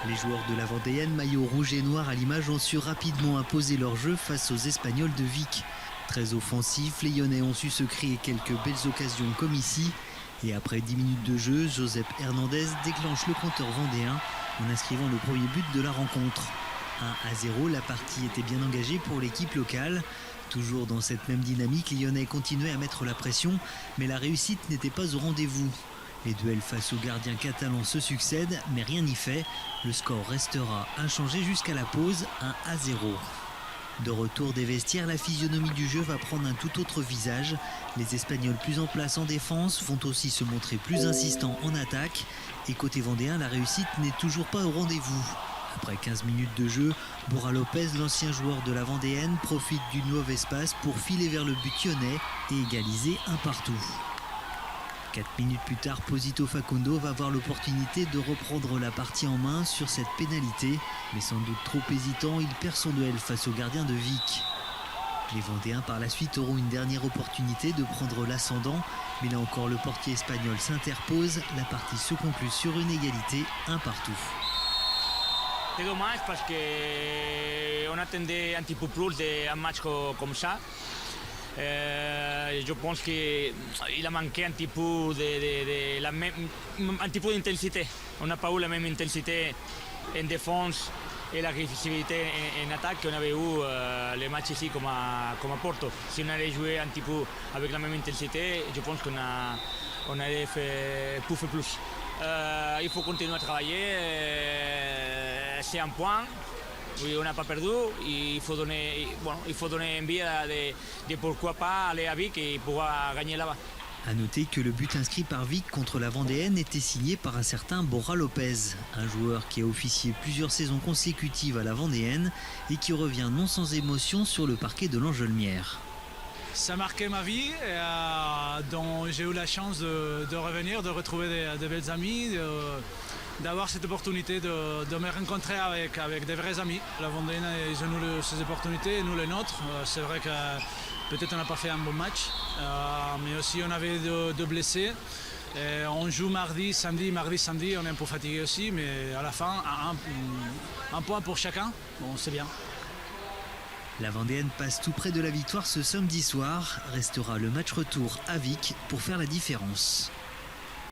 Les joueurs de la Vendéenne, maillot rouge et noir à l'image, ont su rapidement imposer leur jeu face aux Espagnols de Vic. Très offensifs, les Lyonnais ont su se créer quelques belles occasions comme ici. Et après 10 minutes de jeu, Josep Hernandez déclenche le compteur vendéen en inscrivant le premier but de la rencontre. 1-0, la partie était bien engagée pour l'équipe locale. Toujours dans cette même dynamique, les Lyonnais continuaient à mettre la pression, mais la réussite n'était pas au rendez-vous. Les duels face aux gardiens catalans se succèdent, mais rien n'y fait. Le score restera inchangé jusqu'à la pause, 1-0. De retour des vestiaires, la physionomie du jeu va prendre un tout autre visage. Les Espagnols plus en place en défense vont aussi se montrer plus insistants en attaque. Et côté vendéen, la réussite n'est toujours pas au rendez-vous. Après 15 minutes de jeu, Borja Lopez, l'ancien joueur de la Vendéenne, profite du nouveau espace pour filer vers le but lyonnais et égaliser un partout. 4 minutes plus tard, Posito Facundo va avoir l'opportunité de reprendre la partie en main sur cette pénalité. Mais sans doute trop hésitant, il perd son duel face au gardien de Vic. Les Vendéens par la suite auront une dernière opportunité de prendre l'ascendant. Mais là encore, le portier espagnol s'interpose. La partie se conclut sur une égalité, un partout. C'est dommage parce qu'on attendait un petit peu plus d'un match comme ça. Je pense qu'il a manqué un petit peu d'intensité. On n'a pas eu la même intensité en défense et l'agressivité en attaque qu'on avait eu les matchs ici comme à Porto. Si on allait jouer un petit peu avec la même intensité, je pense qu'on allait faire plus. Il faut continuer à travailler. C'est un point. Oui, on n'a pas perdu. Il faut donner envie de pourquoi pas aller à Vic et pouvoir gagner là-bas. A noter que le but inscrit par Vic contre la Vendéenne était signé par un certain Borja Lopez, un joueur qui a officié plusieurs saisons consécutives à la Vendéenne et qui revient non sans émotion sur le parquet de l'Enjolmière. Ça a marqué ma vie, dont j'ai eu la chance de revenir, de retrouver de belles amies, d'avoir cette opportunité de me rencontrer avec des vrais amis. La Vendéenne, ils ont eu ces opportunités, nous les nôtres. C'est vrai que peut-être on n'a pas fait un bon match, mais aussi on avait de blessés. Et on joue mardi, samedi, on est un peu fatigué aussi, mais à la fin, un point pour chacun, bon, c'est bien. La Vendéenne passe tout près de la victoire ce samedi soir. Restera le match retour à Vic pour faire la différence.